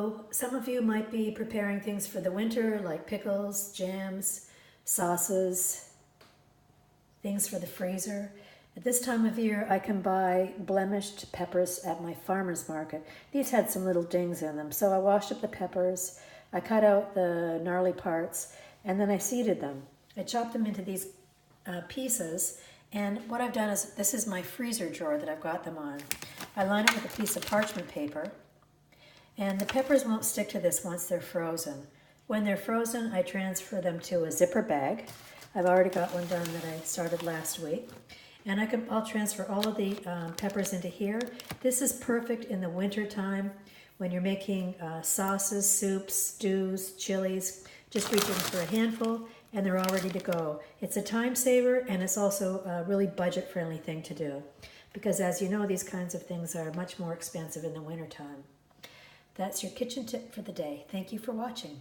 Hello, some of you might be preparing things for the winter like pickles, jams, sauces, things for the freezer. At this time of year I can buy blemished peppers at my farmer's market. These had some little dings in them, so I washed up the peppers, I cut out the gnarly parts, and then I seeded them. I chopped them into these pieces, and what I've done is, this is my freezer drawer that I've got them on. I line it with a piece of parchment paper. And the peppers won't stick to this once they're frozen. When they're frozen, I transfer them to a zipper bag. I've already got one done that I started last week. And I'll transfer all of the peppers into here. This is perfect in the winter time when you're making sauces, soups, stews, chilies. Just reach in for a handful and they're all ready to go. It's a time saver, and it's also a really budget-friendly thing to do. Because as you know, these kinds of things are much more expensive in the winter time. That's your kitchen tip for the day. Thank you for watching.